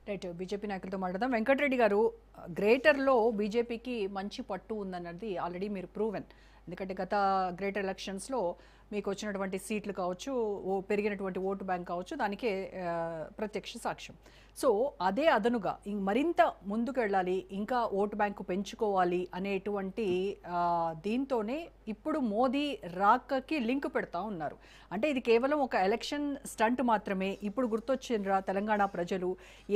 Right. BJP నాయకులతో మాట్లాడదాం. వెంకటరెడ్డి గారు, గ్రేటర్‌లో బీజేపీకి మంచి పట్టు ఉందన్నది ఆల్రెడీ మీరు ప్రూవెన్. ఎందుకంటే గత గ్రేటర్ ఎలక్షన్స్‌లో మీకు వచ్చినటువంటి సీట్లు కావచ్చు, పెరిగినటువంటి ఓటు బ్యాంక్ కావచ్చు, దానికే ప్రత్యక్ష సాక్ష్యం. సో అదే అదనుగా మరింత ముందుకెళ్ళాలి, ఇంకా ఓటు బ్యాంకు పెంచుకోవాలి అనేటువంటి దీంతోనే ఇప్పుడు మోదీ రాకకి లింక్ పెడతా ఉన్నారు. అంటే ఇది కేవలం ఒక ఎలక్షన్ స్టంట్ మాత్రమే. ఇప్పుడు గుర్తొచ్చిండ్రా తెలంగాణ ప్రజలు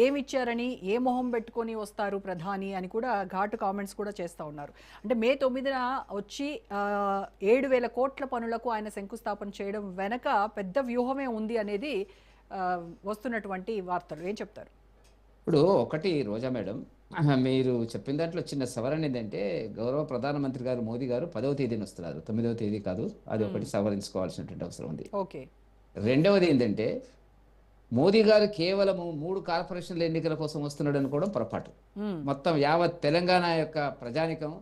ఏమిచ్చారని, ఏ మొహం పెట్టుకొని వస్తారు ప్రధాని అని కూడా ఘాటు కామెంట్స్ కూడా చేస్తూ ఉన్నారు. అంటే మే 9న వచ్చి 7,000 కోట్ల పనులకు ఆయన శంకుస్థాపన చేయడం వెనక పెద్ద వ్యూహమే ఉంది అనేది వస్తున్నటువంటి వార్తలు. ఏం చెప్తారు? ఇప్పుడు ఒకటి రోజా మేడం, మీరు చెప్పిన దాంట్లో చిన్న సవరణ ఏంటంటే, గౌరవ ప్రధానమంత్రి గారు మోదీ గారు 10వ తేదీన వస్తున్నారు, 9వ తేదీ కాదు. అది ఒకటి సవరించుకోవాల్సినటువంటి అవసరం ఉంది. ఓకే. రెండవది ఏంటంటే, మోదీ గారు కేవలము 3 కార్పొరేషన్ల ఎన్నికల కోసం వస్తున్నాడు అనుకోవడం పొరపాటు. మొత్తం యావత్ తెలంగాణ యొక్క ప్రజానికం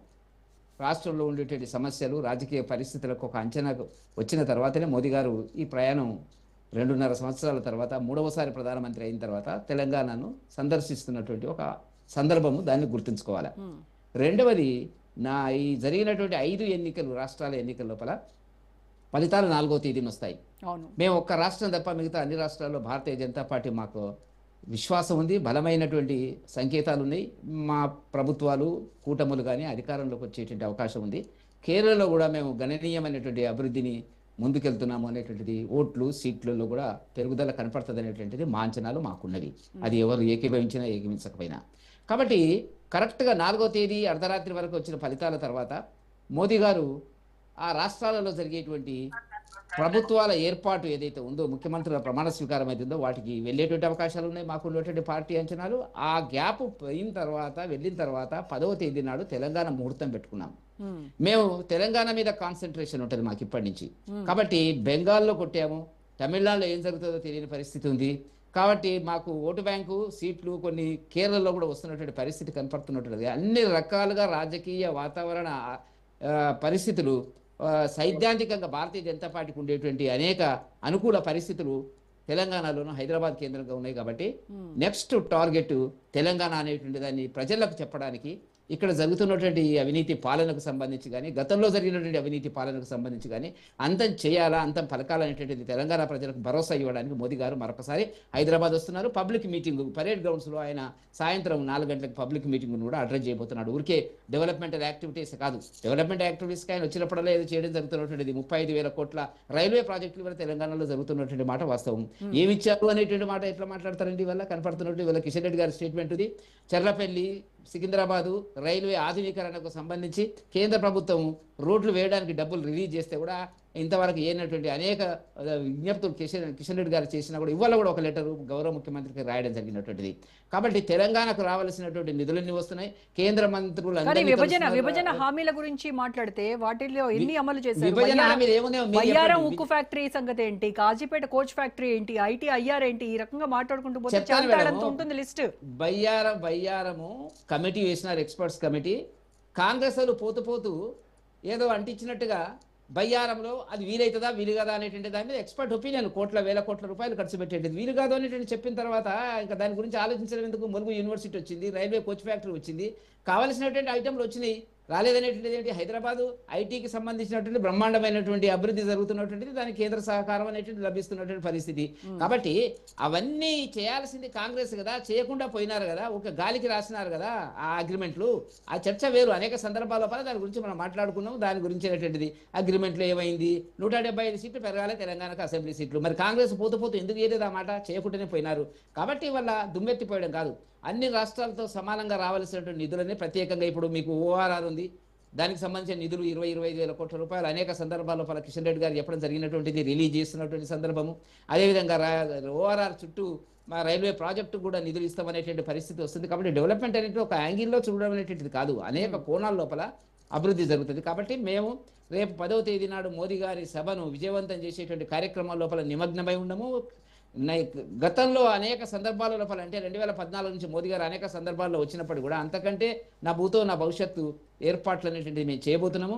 రాష్ట్రంలో ఉండేటువంటి సమస్యలు, రాజకీయ పరిస్థితులకు ఒక అంచనాకు వచ్చిన తర్వాతనే మోదీ గారు ఈ ప్రయాణం 2.5 సంవత్సరాల తర్వాత, 3వసారి ప్రధానమంత్రి అయిన తర్వాత తెలంగాణను సందర్శిస్తున్నటువంటి ఒక సందర్భము, దాన్ని గుర్తుంచుకోవాలి. రెండవది, ఈ జరిగినటువంటి 5 ఎన్నికలు, రాష్ట్రాల ఎన్నికల లోపల ఫలితాలు 4వ తేదీన వస్తాయి. మేము ఒక్క రాష్ట్రం తప్ప మిగతా అన్ని రాష్ట్రాల్లో భారతీయ జనతా పార్టీ మాకు విశ్వాసం ఉంది, బలమైనటువంటి సంకేతాలు ఉన్నాయి. మా ప్రభుత్వాలు, కూటములు కానీ అధికారంలోకి వచ్చేటువంటి అవకాశం ఉంది. కేరళలో కూడా మేము గణనీయమైనటువంటి అభివృద్ధిని ముందుకెళ్తున్నాము అనేటువంటిది, ఓట్లు సీట్లలో కూడా పెరుగుదల కనపడుతుంది అనేటువంటిది మా అంచనాలు మాకున్నవి. అది ఎవరు ఏకీభవించినా ఏకీభించకపోయినా. కాబట్టి కరెక్ట్గా 4వ తేదీ అర్ధరాత్రి వరకు వచ్చిన ఫలితాల తర్వాత మోదీ గారు ఆ రాష్ట్రాలలో జరిగేటువంటి ప్రభుత్వాల ఏర్పాటు ఏదైతే ఉందో, ముఖ్యమంత్రుల ప్రమాణ స్వీకారం అయితే ఉందో, వాటికి వెళ్ళేటువంటి అవకాశాలు ఉన్నాయి. మాకు ఉన్నటువంటి పార్టీ అంచనాలు. ఆ గ్యాప్ పోయిన తర్వాత, వెళ్ళిన తర్వాత 10వ తేదీ నాడు తెలంగాణ ముహూర్తం పెట్టుకున్నాం. మేము తెలంగాణ మీద కాన్సన్ట్రేషన్ ఉంటుంది మాకు ఇప్పటి నుంచి. కాబట్టి బెంగాల్లో కొట్టాము, తమిళనాడులో ఏం జరుగుతుందో తెలియని పరిస్థితి ఉంది. కాబట్టి మాకు ఓటు బ్యాంకు సీట్లు కొన్ని కేరళలో కూడా వస్తున్నటువంటి పరిస్థితి కనపడుతున్నటువంటి అన్ని రకాలుగా రాజకీయ వాతావరణ పరిస్థితులు, సైద్ధాంతికంగా భారతీయ జనతా పార్టీకి ఉండేటువంటి అనేక అనుకూల పరిస్థితులు తెలంగాణలోను, హైదరాబాద్ కేంద్రంగా ఉన్నాయి. కాబట్టి నెక్స్ట్ టార్గెట్ తెలంగాణ అనేటువంటి దాన్ని ప్రజలకు చెప్పడానికి, ఇక్కడ జరుగుతున్నటువంటి అవినీతి పాలనకు సంబంధించి కానీ, గతంలో జరిగినటువంటి అవినీతి పాలనకు సంబంధించి కానీ అంతం చేయాలా, అంతం పలకాలనేటువంటిది తెలంగాణ ప్రజలకు భరోసా ఇవ్వడానికి మోదీ గారు మరొకసారి హైదరాబాద్ వస్తున్నారు. పబ్లిక్ మీటింగ్, పరేడ్ గ్రౌండ్స్లో ఆయన సాయంత్రం 4 గంటలకు పబ్లిక్ మీటింగ్ను కూడా అడ్రస్ చేయబోతున్నాడు. ఊరికే డెవలప్మెంటల్ యాక్టివిటీస్ కాదు, డెవలప్మెంట్ యాక్టివిటీస్కి ఆయన వచ్చినప్పుడల్లా ఏదో చేయడం జరుగుతున్నటువంటిది. 35,000 కోట్ల రైల్వే ప్రాజెక్టులు కూడా తెలంగాణలో జరుగుతున్నటువంటి మాట వాస్తవం. ఏమి ఇచ్చారు అనేటువంటి మాట ఎట్లా మాట్లాడతారండి ఇవాళ? కనపడుతున్నట్టు ఇవాళ కిషన్ రెడ్డి గారి స్టేట్మెంట్ ఇది. చర్లపల్లి, సికింద్రాబాదు రైల్వే ఆధునీకరణకు సంబంధించి కేంద్ర ప్రభుత్వం రోడ్లు వేయడానికి డబ్బులు రిలీజ్ చేస్తే కూడా ఇంతవరకు ఏనటువంటి అనేక విజ్ఞప్తులు కిషన్ రెడ్డి గారు చేసినా కూడా ఇవాళ కూడా ఒక లెటర్ గౌరవ ముఖ్యమంత్రికి రాయడం జరిగినటువంటిది. కాబట్టి తెలంగాణకు రావాల్సినటువంటి నిధులన్నీ వస్తున్నాయి. కేంద్ర మంత్రులు విభజన హామీల గురించి మాట్లాడితే వాటిల్లో ఎన్ని అమలు చేశారు? విభజన హామీలు బయ్యారం ఉక్కు ఫ్యాక్టరీ సంగతి ఏంటి, కాజీపేట కోచ్ ఫ్యాక్టరీ ఏంటి, ఐటీ ఏంటి, ఈ రకంగా మాట్లాడుకుంటూ పోతే చాలా ఉంటుంది లిస్ట్. బయ్యారము కమిటీ వేసినారు, ఎక్స్పర్ట్స్ కమిటీ. కాంగ్రెస్ వాళ్ళు పోతూ ఏదో అంటించినట్టుగా బయ్యారంలో అది వీలైతుందా వీలు కదా అనేటువంటి దాని మీద ఎక్స్పర్ట్ ఒపీనియన్, వేల కోట్ల రూపాయలు ఖర్చు పెట్టేది వీలు కాదు అనేటువంటి చెప్పిన తర్వాత ఇంకా దాని గురించి ఆలోచించడం ఎందుకు? ములుగు యూనివర్సిటీ వచ్చింది, రైల్వే కోచ్ ఫ్యాక్టరీ వచ్చింది, కావాల్సినటువంటి ఐటమ్లు వచ్చినాయి. రాలేదనేటువంటిది ఏంటి? హైదరాబాదు ఐటీకి సంబంధించినటువంటి బ్రహ్మాండమైనటువంటి అభివృద్ధి జరుగుతున్నటువంటిది, దానికి కేంద్ర సహకారం అనేటువంటి లభిస్తున్నటువంటి పరిస్థితి. కాబట్టి అవన్నీ చేయాల్సింది కాంగ్రెస్ కదా, చేయకుండా పోయినారు కదా, ఒక గాలికి రాసినారు కదా ఆ అగ్రిమెంట్లు. ఆ చర్చ వేరు. అనేక సందర్భాల పైన దాని గురించి మనం మాట్లాడుకున్నాం. దాని గురించి అనేటువంటిది అగ్రిమెంట్లో ఏమైంది? 175 సీట్లు పెరగాలి తెలంగాణకు, అసెంబ్లీ సీట్లు. మరి కాంగ్రెస్ పోతూ ఎందుకు చేయలేదు ఆ మాట? చేయకుండానే పోయినారు. కాబట్టి వల్ల దుమ్మెత్తిపోయడం కాదు, అన్ని రాష్ట్రాలతో సమానంగా రావాల్సినటువంటి నిధులని ప్రత్యేకంగా ఇప్పుడు మీకు ఓఆర్ఆర్ ఉంది, దానికి సంబంధించిన నిధులు 20-25 కోట్ల రూపాయలు అనేక సందర్భాల్లో కిషన్ రెడ్డి గారు చెప్పడం జరిగినటువంటిది, రిలీజ్ చేస్తున్నటువంటి సందర్భము. అదేవిధంగా ఓఆర్ఆర్ చుట్టూ మా రైల్వే ప్రాజెక్టు కూడా నిధులు ఇస్తామనేటువంటి పరిస్థితి వస్తుంది. కాబట్టి డెవలప్మెంట్ అనేది ఒక యాంగిల్లో చూడడం అనేటువంటిది కాదు, అనేక కోణాల లోపల అభివృద్ధి జరుగుతుంది. కాబట్టి మేము రేపు 10వ తేదీ నాడు మోదీ గారి సభను విజయవంతం చేసేటువంటి కార్యక్రమాల లోపల నిమగ్నమై ఉండము. గతంలో అనేక సందర్భాల లోపల, అంటే 2014 నుంచి మోదీ గారు అనేక సందర్భాల్లో వచ్చినప్పుడు కూడా అంతకంటే నా భూతో నా భవిష్యత్తు ఏర్పాట్లు అనేటువంటిది మేము చేయబోతున్నాము.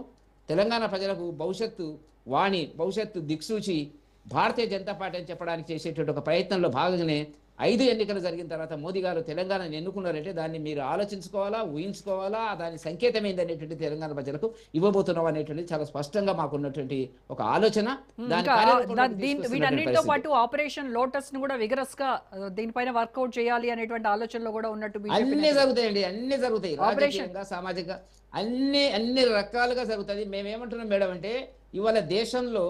తెలంగాణ ప్రజలకు భవిష్యత్తు వాణి, భవిష్యత్తు దిక్సూచి భారతీయ జనతా పార్టీ అని చెప్పడానికి చేసేటువంటి ఒక ప్రయత్నంలో భాగంగానే 5 ఎన్నికలు జరిగిన తర్వాత మోదీ గారు తెలంగాణను ఎన్నుకున్నారంటే దాన్ని మీరు ఆలోచించుకోవాలా, ఊహించుకోవాలా, దాని సంకేతం ఏందనేటువంటి తెలంగాణ ప్రజలకు ఇవ్వబోతున్నాం అనేటువంటి చాలా స్పష్టంగా మాకున్నటువంటి ఒక ఆలోచన. దాని ఇంకా కార్యరూపంలోకి వీటన్నిటితో తీసుకొస్తున్నటువంటి పాటు ఆపరేషన్ లోటస్ ను కూడా విగరస్ గా దీనిపైన వర్కౌట్ చేయాలి అనేటువంటి ఆలోచనలో కూడా ఉన్నట్టు బీజేపీ అన్ని జరుగుతాయండి, అన్ని జరుగుతాయి, ఆపరేషన్. రాజకీయంగా, సామాజిక, అన్ని రకాలుగా జరుగుతుంది. మేమేమంటున్నాం మేడం అంటే ఇవాళ దేశంలో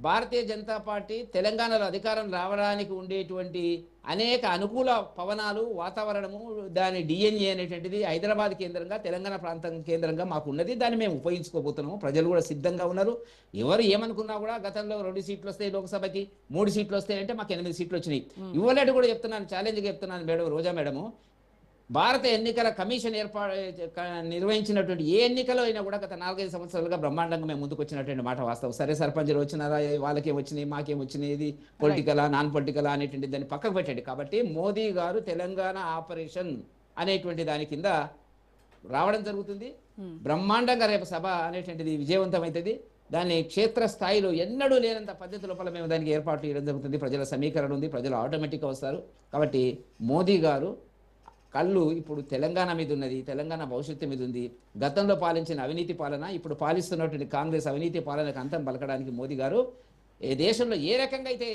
భారతీయ జనతా పార్టీ తెలంగాణలో అధికారం రావడానికి ఉండేటువంటి అనేక అనుకూల పవనాలు, వాతావరణము, దాని డిఎన్ఏ అనేటువంటిది హైదరాబాద్ కేంద్రంగా, తెలంగాణ ప్రాంతం కేంద్రంగా మాకు ఉన్నది. దాన్ని మేము ఉపయోగించుకోబోతున్నాము. ప్రజలు కూడా సిద్ధంగా ఉన్నారు. ఎవరు ఏమనుకున్నా కూడా గతంలో 2 సీట్లు వస్తాయి లోక్సభకి, 3 సీట్లు వస్తాయి అంటే మాకు 8 సీట్లు వచ్చినాయి. ఇవ్వలేటు కూడా చెప్తున్నాను, ఛాలెంజ్గా చెప్తున్నాను మేడం, రోజా మేడము, భారత ఎన్నికల కమిషన్ నిర్వహించినటువంటి ఏ ఎన్నికలో అయినా కూడా గత 4-5 సంవత్సరాలుగా బ్రహ్మాండంగా మేము ముందుకు వచ్చినటువంటి మాట వాస్తవం. సరే, సర్పంచులు వచ్చినారా, వాళ్ళకేం వచ్చినాయి, మాకేం వచ్చినాయి, ఇది పొలిటికలా నాన్ పొలిటికలా అనేటువంటి దాన్ని పక్కకు పెట్టండి. కాబట్టి మోదీ గారు తెలంగాణ ఆపరేషన్ అనేటువంటి దాని కింద రావడం జరుగుతుంది. బ్రహ్మాండంగా రేపు సభ అనేటువంటిది విజయవంతమవుతుంది. దాన్ని క్షేత్రస్థాయిలో ఎన్నడూ లేనంత పద్ధతి లోపల మేము దానికి ఏర్పాటు చేయడం జరుగుతుంది. ప్రజల సమీకరణ ఉంది, ప్రజలు ఆటోమేటిక్గా వస్తారు. కాబట్టి మోదీ గారు కళ్ళు ఇప్పుడు తెలంగాణ మీద ఉన్నది, తెలంగాణ భవిష్యత్తు మీద ఉంది. గతంలో పాలించిన అవినీతి పాలన, ఇప్పుడు పాలిస్తున్నటువంటి కాంగ్రెస్ అవినీతి పాలనకు అంతం పలకడానికి మోదీ గారు ఏ దేశంలో ఏ రకంగా అయితే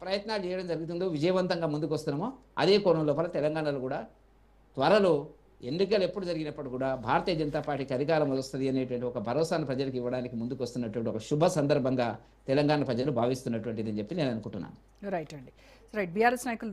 ప్రయత్నాలు చేయడం జరుగుతుందో, విజయవంతంగా ముందుకు వస్తున్నామో అదే కోణం లోపల తెలంగాణలో కూడా త్వరలో ఎన్నికలు ఎప్పుడు జరిగినప్పుడు కూడా భారతీయ జనతా పార్టీకి అధికారం వస్తుంది అనేటువంటి ఒక భరోసాను ప్రజలకు ఇవ్వడానికి ముందుకు వస్తున్నటువంటి ఒక శుభ సందర్భంగా తెలంగాణ ప్రజలు భావిస్తున్నటువంటిది అని చెప్పి నేను అనుకుంటున్నాను. రైట్ అండి. రైట్. బీఆర్ఎస్ నాయకులు